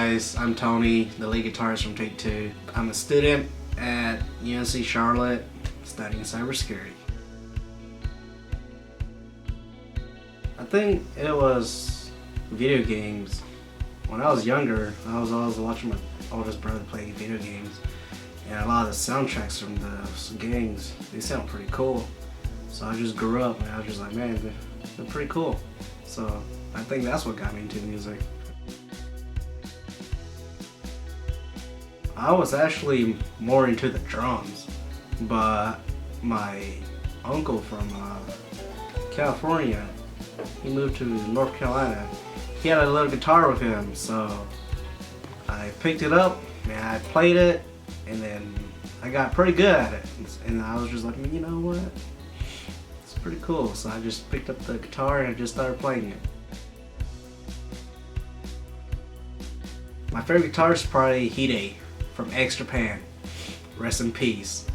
guys, I'm Tony, the lead guitarist from Tayk2. I'm a student at UNC Charlotte studying cybersecurity. I think it was video games. When I was younger, I was always watching my oldest brother play video games, and a lot of the soundtracks from those games, they sound pretty cool. So I just grew up and I was just like, man, they're pretty cool. So I think that's what got me into music. I was actually more into the drums, but my uncle from California, he moved to North Carolina. He had a little guitar with him, so I picked it up and I played it, and then I got pretty good at it. And I was just like, you know what? It's pretty cool. So I just picked up the guitar and I just started playing it. My favorite guitarist is probably Hide from X Japan. Rest in peace.